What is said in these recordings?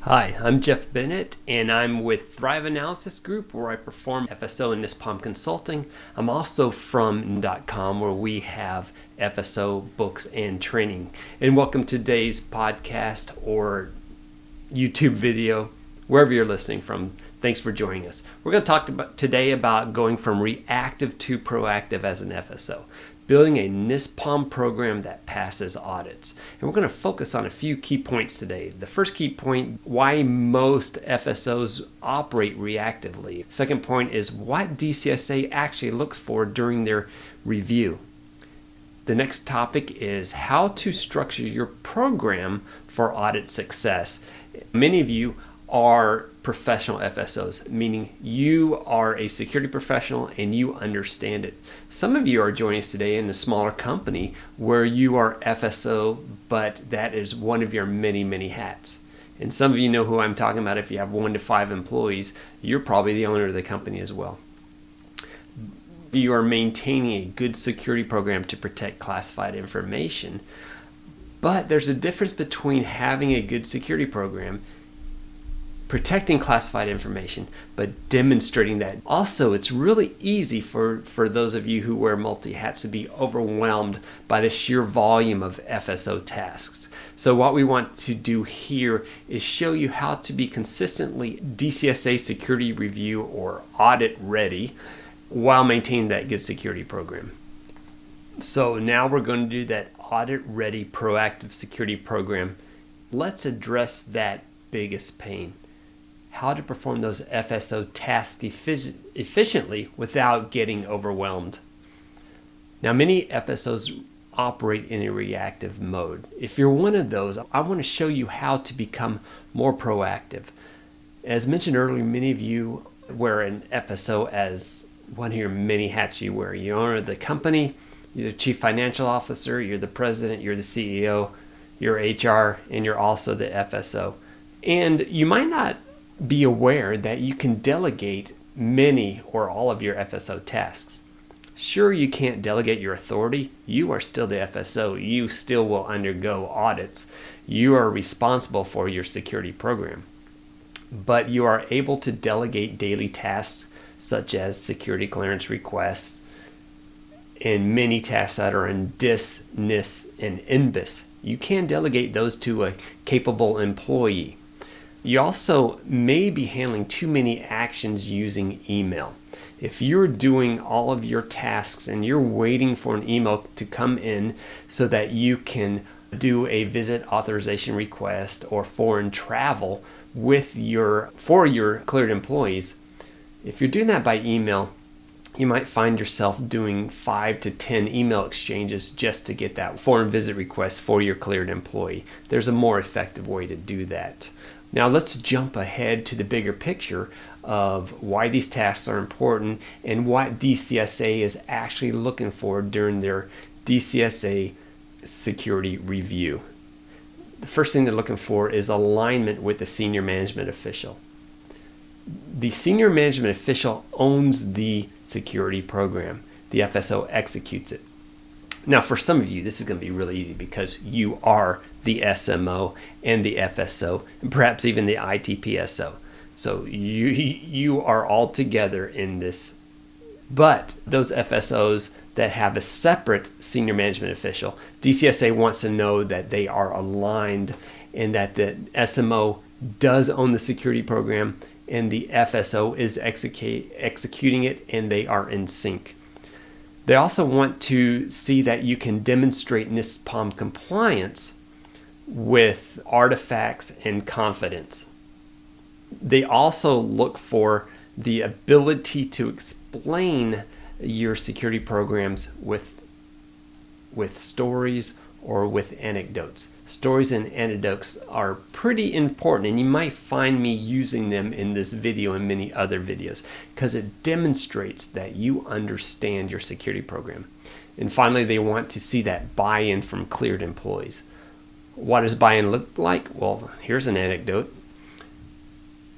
Hi, I'm Jeff Bennett, and I'm with Thrive Analysis Group, where I perform FSO and NISPOM consulting. I'm also from .com, where we have FSO books and training. And welcome to today's podcast or YouTube video, wherever you're listening from. Thanks for joining us. We're going to talk today about going from reactive to proactive as an FSO, building a NISPOM program that passes audits. And we're going to focus on a few key points today. The first key point, why most FSOs operate reactively. Second point is what DCSA actually looks for during their review. The next topic is how to structure your program for audit success. Many of you are professional FSOs, meaning you are a security professional and you understand it. Some of you are joining us today in a smaller company where you are FSO, but that is one of your many, many hats. And some of you know who I'm talking about. If you have 1 to 5 employees, you're probably the owner of the company as well. You are maintaining a good security program to protect classified information, but there's a difference between having a good security program, protecting classified information, but demonstrating that. Also, it's really easy for those of you who wear multi-hats to be overwhelmed by the sheer volume of FSO tasks. So what we want to do here is show you how to be consistently DCSA security review or audit ready while maintaining that good security program. So now we're going to do that audit ready proactive security program. Let's address that biggest pain. How to perform those FSO tasks efficiently without getting overwhelmed. Now, many FSOs operate in a reactive mode. If you're one of those, I want to show you how to become more proactive. As mentioned earlier, many of you wear an FSO as one of your many hats you wear. You're owner of the company, you're the chief financial officer, you're the president, you're the CEO, you're HR, and you're also the FSO. And you might not be aware that you can delegate many or all of your FSO tasks. Sure, you can't delegate your authority. You are still the FSO. You still will undergo audits. You are responsible for your security program. But you are able to delegate daily tasks such as security clearance requests and many tasks that are in DIS, NIS, and NBIS. You can delegate those to a capable employee. You also may be handling too many actions using email. If you're doing all of your tasks and you're waiting for an email to come in so that you can do a visit authorization request or foreign travel for your cleared employees, if you're doing that by email, you might find yourself doing 5 to 10 email exchanges just to get that foreign visit request for your cleared employee. There's a more effective way to do that. Now let's jump ahead to the bigger picture of why these tasks are important and what DCSA is actually looking for during their DCSA security review. The first thing they're looking for is alignment with the senior management official. The senior management official owns the security program. The FSO executes it. Now, for some of you, this is going to be really easy because you are the SMO and the FSO, and perhaps even the ITPSO. So you are all together in this. But those FSOs that have a separate senior management official, DCSA wants to know that they are aligned and that the SMO does own the security program and the FSO is executing it and they are in sync. They also want to see that you can demonstrate NISPOM compliance with artifacts and confidence. They also look for the ability to explain your security programs with stories or with anecdotes. Stories and anecdotes are pretty important, and you might find me using them in this video and many other videos because it demonstrates that you understand your security program. And finally, they want to see that buy-in from cleared employees. What does buy-in look like? Well, here's an anecdote.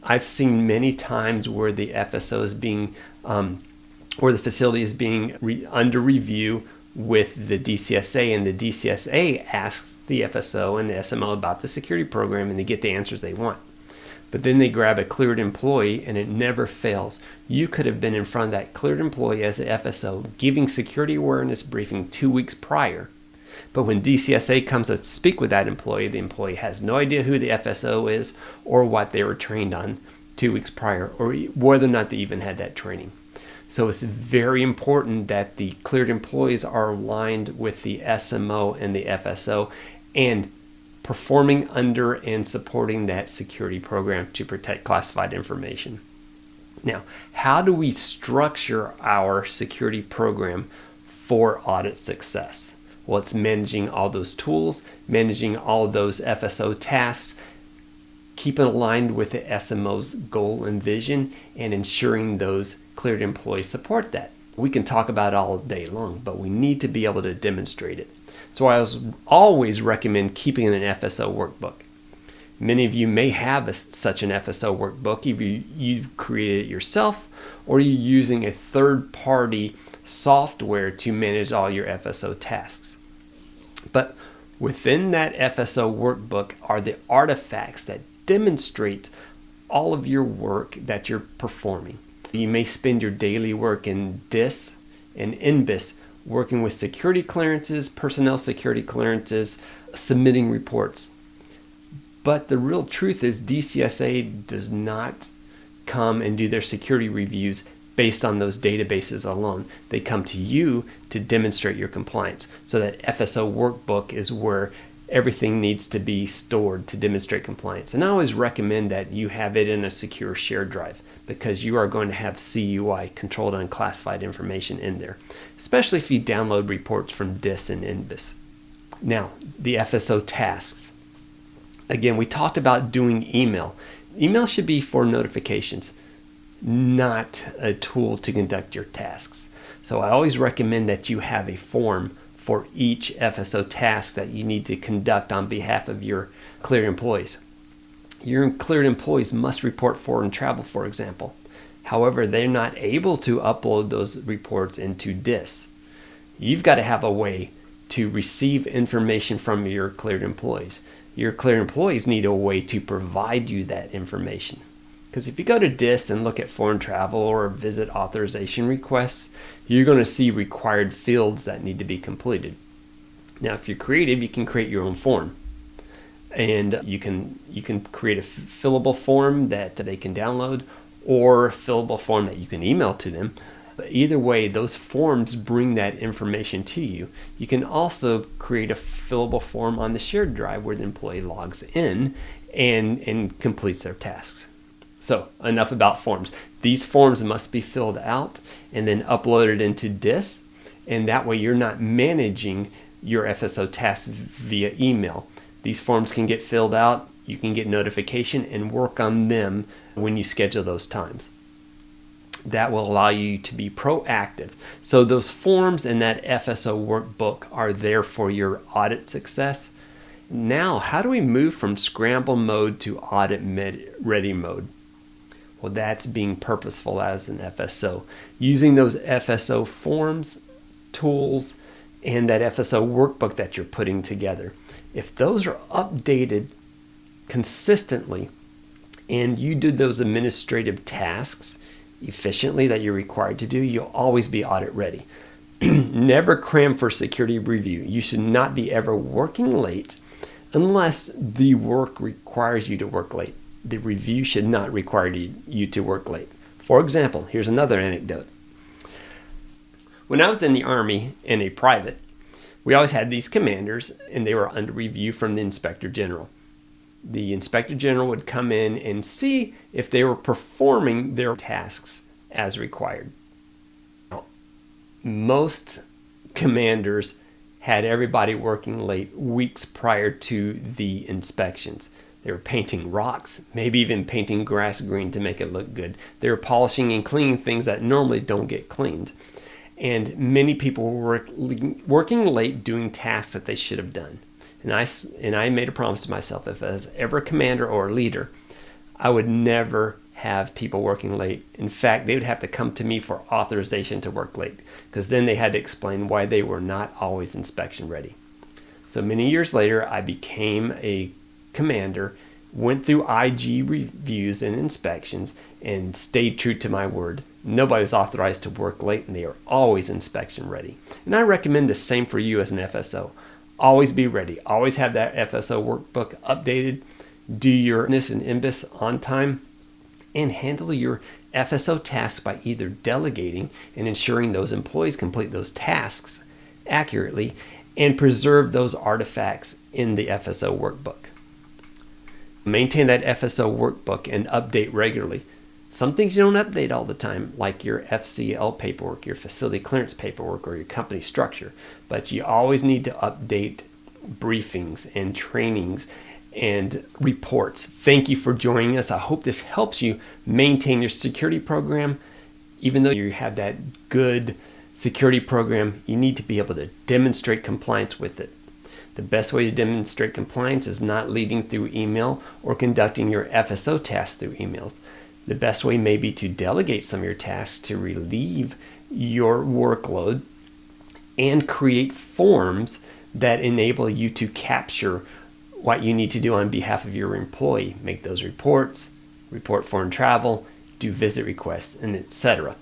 I've seen many times where the FSO is being, or the facility is being under review with the DCSA, and the DCSA asks the FSO and the SMO about the security program, and they get the answers they want. but then they grab a cleared employee and it never fails. You could have been in front of that cleared employee as an FSO giving security awareness briefing 2 weeks prior. But when DCSA comes to speak with that employee, the employee has no idea who the FSO is or what they were trained on 2 weeks prior, or whether or not they even had that training. So it's very important that the cleared employees are aligned with the SMO and the FSO and performing under and supporting that security program to protect classified information. Now, how do we structure our security program for audit success? Well, it's managing all those tools, managing all those FSO tasks, keeping aligned with the SMO's goal and vision, and ensuring those cleared employees support that. We can talk about it all day long, but we need to be able to demonstrate it. So I always recommend keeping an FSO workbook. Many of you may have such an FSO workbook. Either you've created it yourself or you're using a third-party software to manage all your FSO tasks. But within that FSO workbook are the artifacts that demonstrate all of your work that you're performing. You may spend your daily work in DIS and NBIS working with security clearances, personnel security clearances, submitting reports. But the real truth is DCSA does not come and do their security reviews based on those databases alone. They come to you to demonstrate your compliance. So that FSO workbook is where everything needs to be stored to demonstrate compliance. And I always recommend that you have it in a secure shared drive because you are going to have CUI, controlled unclassified information, in there, especially if you download reports from DIS and NBIS. Now, the FSO tasks. Again, we talked about doing email. Email should be for notifications, not a tool to conduct your tasks. So I always recommend that you have a form for each FSO task that you need to conduct on behalf of your cleared employees. Your cleared employees must report foreign travel, for example. However, they're not able to upload those reports into DIS. You've got to have a way to receive information from your cleared employees. Your cleared employees need a way to provide you that information. Because if you go to DIS and look at foreign travel or visit authorization requests, you're going to see required fields that need to be completed. Now, if you're creative, you can create your own form. And you can create a fillable form that they can download or a fillable form that you can email to them. But either way, those forms bring that information to you. You can also create a fillable form on the shared drive where the employee logs in and completes their tasks. So enough about forms. These forms must be filled out and then uploaded into DIS. And that way you're not managing your FSO tasks via email. These forms can get filled out, you can get notification and work on them when you schedule those times. That will allow you to be proactive. So those forms and that FSO workbook are there for your audit success. Now, how do we move from scramble mode to audit-ready mode? Well, that's being purposeful as an FSO. Using those FSO forms, tools, and that FSO workbook that you're putting together. If those are updated consistently and you do those administrative tasks efficiently that you're required to do, you'll always be audit ready. Never cram for security review. You should not be ever working late unless the work requires you to work late. The review should not require you to work late. For example, here's another anecdote. When I was in the Army and a private, we always had these commanders and they were under review from the Inspector General. The Inspector General would come in and see if they were performing their tasks as required. Now, most commanders had everybody working late weeks prior to the inspections. They were painting rocks, maybe even painting grass green to make it look good. They were polishing and cleaning things that normally don't get cleaned. And many people were working late doing tasks that they should have done. And I made a promise to myself, if I was ever a commander or a leader, I would never have people working late. In fact, they would have to come to me for authorization to work late, because then they had to explain why they were not always inspection ready. So many years later, I became a commander went through IG reviews and inspections, and stayed true to my word. Nobody was authorized to work late, and they are always inspection ready. And I recommend the same for you as an FSO. Always be ready. Always have that FSO workbook updated. Do your NISPOM and NBIS on time, and handle your FSO tasks by either delegating and ensuring those employees complete those tasks accurately, and preserve those artifacts in the FSO workbook. Maintain that FSO workbook and update regularly. Some things you don't update all the time, like your FCL paperwork, your facility clearance paperwork, or your company structure, but you always need to update briefings and trainings and reports. Thank you for joining us. I hope this helps you maintain your security program. Even though you have that good security program, you need to be able to demonstrate compliance with it. The best way to demonstrate compliance is not leading through email or conducting your FSO tasks through emails. The best way may be to delegate some of your tasks to relieve your workload and create forms that enable you to capture what you need to do on behalf of your employee. Make those reports, report foreign travel, do visit requests, and etc.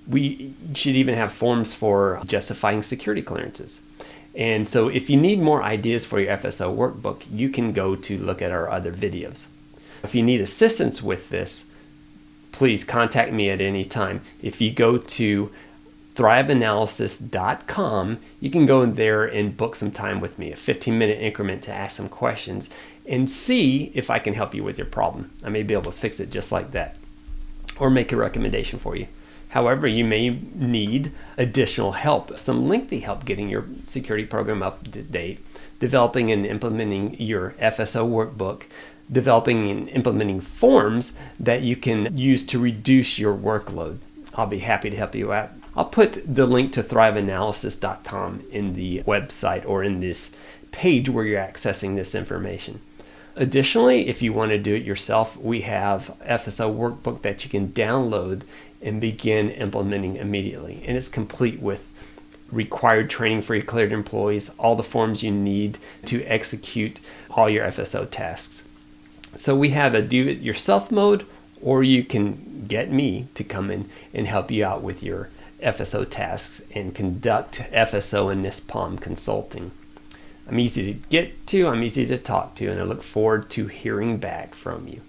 We should even have forms for justifying security clearances. And so if you need more ideas for your FSO workbook, you can go to look at our other videos. If you need assistance with this, please contact me at any time. If you go to thriveanalysis.com, you can go in there and book some time with me, a 15-minute increment to ask some questions and see if I can help you with your problem. I may be able to fix it just like that or make a recommendation for you. However, you may need additional help, some lengthy help getting your security program up to date, developing and implementing your FSO workbook, developing and implementing forms that you can use to reduce your workload. I'll be happy to help you out. I'll put the link to thriveanalysis.com in the website or in this page where you're accessing this information. Additionally, if you want to do it yourself, we have FSO workbook that you can download and begin implementing immediately. And it's complete with required training for your cleared employees, all the forms you need to execute all your FSO tasks. So we have a do-it-yourself mode, or you can get me to come in and help you out with your FSO tasks and conduct FSO and NISPOM consulting. I'm easy to get to, I'm easy to talk to, and I look forward to hearing back from you.